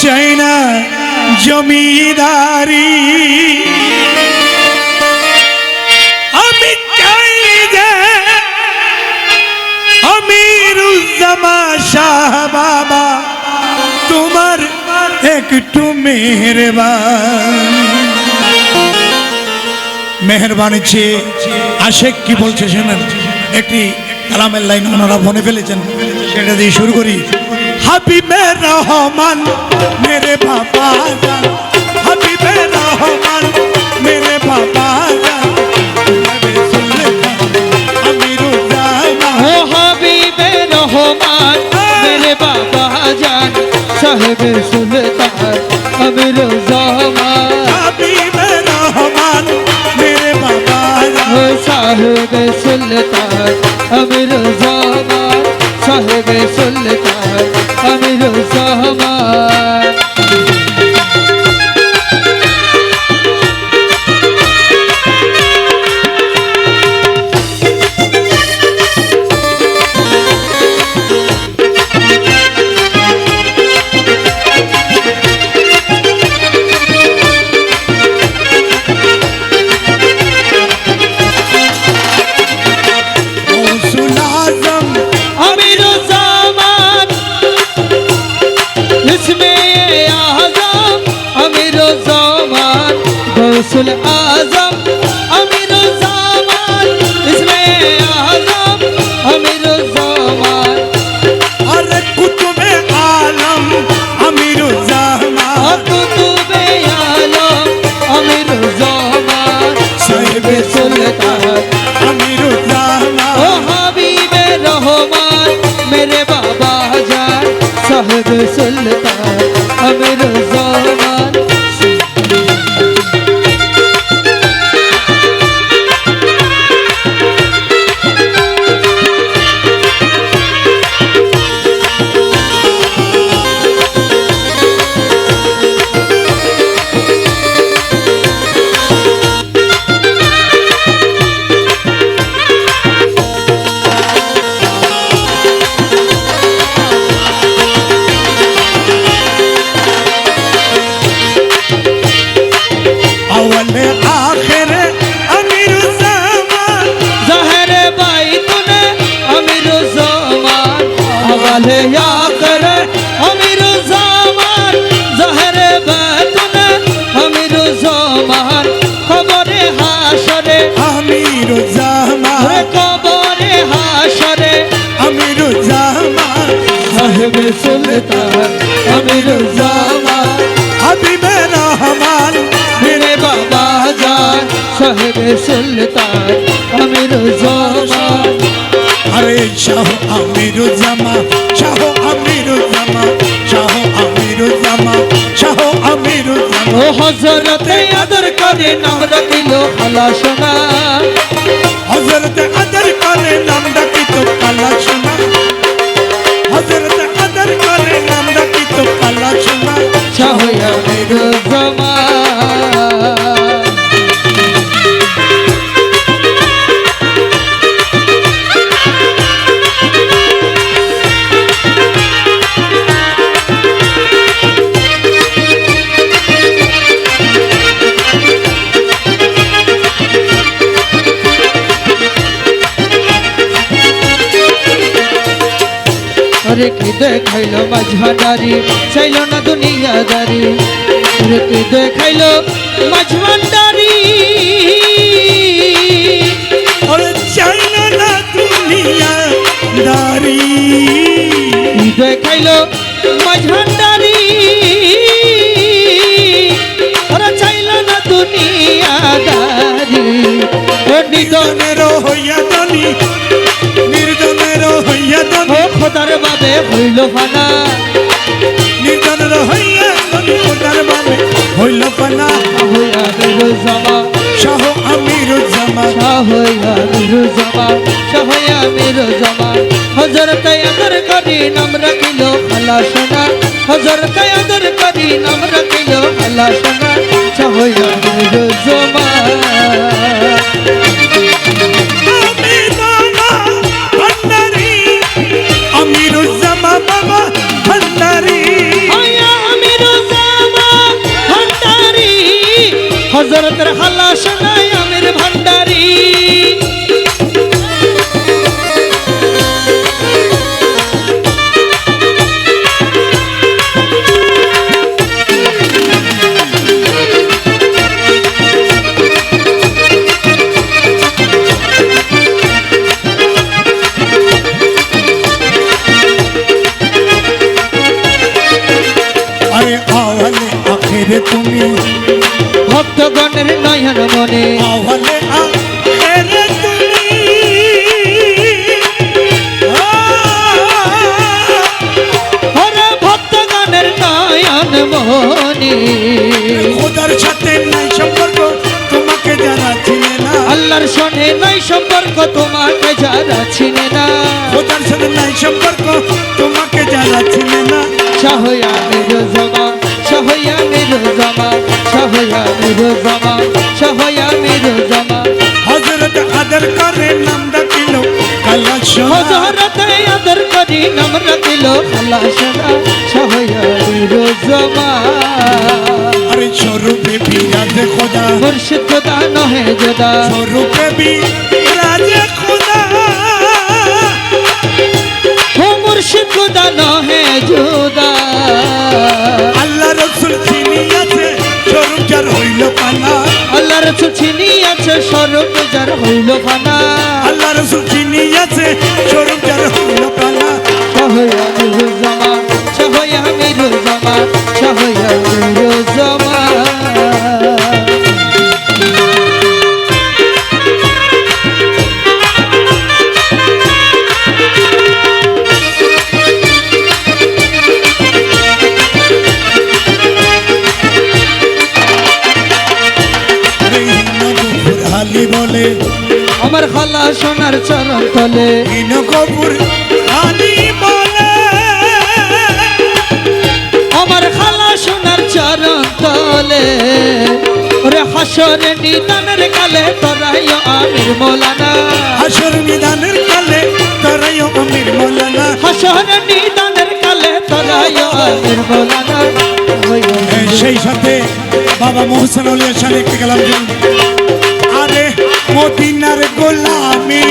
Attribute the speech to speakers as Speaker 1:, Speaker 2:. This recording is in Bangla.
Speaker 1: চাই না জমিদারি, আমি চাই যে আমিরুজ্জামা শাহ বাবা তোমার একটু মেহরবানি চেয়ে আশেক কি বলছে শোনেন। একটি কালামের লাইন ওনারা মনে ফেলেছেন, সেটা দিয়ে শুরু করি। হাবিবে রহমান মেরে বাবা জান, হাবিবে রহমান মেরে বাবা জান, আমিরুজ্জামান
Speaker 2: ও হাবিবে রহমান মেরে বাবা জান, সাহেব সুলতান আমিরুজ্জামান।
Speaker 1: হাবিবে রহমান মেরে বাবা জান,
Speaker 2: ও সাহেব সুলতান আমিরুজ্জামান, সাহেব সুলতান আমিরুজ্জামান।
Speaker 1: গৌসুল আজম
Speaker 2: আমিরুজ্জামান ইসমে আজম আমিরুজ্জামান, গৌসুল আজম আমিরুজ্জামান, ইসমে আজম আমিরুজ্জামান।
Speaker 1: আর কুতুবে আলম আমিরুজ্জামান,
Speaker 2: কুতুবে আলম আমিরুজ্জামান, সাহেব সুলতান
Speaker 1: আমিরুজ্জামান
Speaker 2: ও হাবিবে রহমান মেরে বাবা জান, সাহেব সুলতান আমিরুজ্জামান।
Speaker 1: अवले आखिर अमीरुज्जामान
Speaker 2: ज़हरे बैतुने अमीरुज्जामान, अवले आखिर अमीरुज्जामान, ज़हरे बैतुने अमीरुज्जामान। खबरे हाशरे
Speaker 1: अमीरुज्जामान
Speaker 2: खबरे हाशरे
Speaker 1: अमीरुज्जामान
Speaker 2: साहिब सुल्तान अमीरुज्जामान।
Speaker 1: हबीबे रहमान
Speaker 2: मेरे बाबा जान साहिब सुल्तान अमीरुज्जामान।
Speaker 1: अरे शाह अमीरुज्जामान, शाह अमीरुज्जामान, शाह अमीरुज्जामान, शाह अमीरुज्जामान।
Speaker 2: ओ हजरत अदर करे नाम रखिलो खलाशना,
Speaker 1: हजरत अदर करे नाम रखी तो काला सुना, हजरत अदर करे नाम रखी तो काला सुना।
Speaker 2: शाह अमीरुज्जामान। अरे कि देखाइलो मझभांडारी चाइलो ना दुनियादारी, अरे कि देखाइलो मझभांडारी
Speaker 1: और चाइना ना दुनियादारी,
Speaker 2: कि देखाइलो मझभांडारी, अरे चाइलो ना दुनियादारी। ओ
Speaker 1: निर्धनेर हইয়া ধনী, निर्धनेर হইয়া ধনী,
Speaker 2: খোদার বাবে হইল ফানা,
Speaker 1: निर्धनेर হইয়া ধনী, খোদার বাবে হইল পানা।
Speaker 2: হইয়া আমিরুজ্জামান,
Speaker 1: শাহ আমিরুজ্জামান,
Speaker 2: শাহ হইয়া আমিরুজ্জামান, শাহ হইয়া আমিরুজ্জামান। হযরত আদর করি নাম রাখিলো খালাসনা, হযরত আদর করি নাম রাখিলো খালাসনা, শাহ হইয়া আমিরুজ্জামান।
Speaker 1: আমি বাবা ভান্ডারি, আমিরুজ্জামান বাবা ভান্ডারি,
Speaker 2: হইয়া আমিরুজ্জামান হজরতের হালা শোনায় আমির ভান্ডারি
Speaker 1: আরে আওয়ালে আখেরে তুমি,
Speaker 2: ভক্তগণের নয়ন মনে
Speaker 1: আওয়ালে আখেরে তুমি,
Speaker 2: হরে ভক্তগণের নয়ন মনে
Speaker 1: খোদার সাথে নাই সম্পর্ক তোমাকে যারা চিনে না,
Speaker 2: আল্লাহর সনে নাই সম্পর্ক তোমাকে যারা চিনে না
Speaker 1: খোদার সাথে নাই সম্পর্ক তোমাকে যারা চিনে না,
Speaker 2: শাহয়া মেরো জমা শাহয়া মেরো জমা শাহয়া মেরো জমা শাহয়া মেরো জমা
Speaker 1: হযরত আদর করে নাম ডাকিল কালা সোনা,
Speaker 2: হযরত আদর করি নাম রাখিল খালা সোনা শাহয়া মেরো জমা
Speaker 1: আরে স্বরূপে বিরাজে খোদা,
Speaker 2: মুর্শিদ খোদা নহে জোদা
Speaker 1: স্বরূপে বিরাজে খোদা,
Speaker 2: ও মুর্শিদ খোদা নহে জোদা
Speaker 1: আল্লাহ রসুল চিনি আছে স্বরূপ যার হইল পানা,
Speaker 2: আল্লাহ রসুল চিনি আছে স্বরূপ যার হইল ফানা
Speaker 1: আল্লাহ রসুল চিনি আছে স্বরূপ যার হইল পানা,
Speaker 2: শাহয়া মেরো জমা শাহয়া মেরো জমা শাহয়া মেরো জমা
Speaker 1: আরে হিন্ন গফুর আলী বলে,
Speaker 2: আমার খালা সোনার চরণ তলে
Speaker 1: হিন্ন গফুর আলী বলে,
Speaker 2: আমার খালা সোনার চরণ তলে ওরে হাসরে নিদানের কালে তোরাই আমির মৌলানা
Speaker 1: হাসর নিদানের কালে তারাই আমির মৌলানা,
Speaker 2: হাসরে নিদানের কালে তোরাই আমির মৌলানা
Speaker 1: সেই সাথে বাবা মোহসেন আলী আশার একটি কালাম, আরে মদিনার গোলামি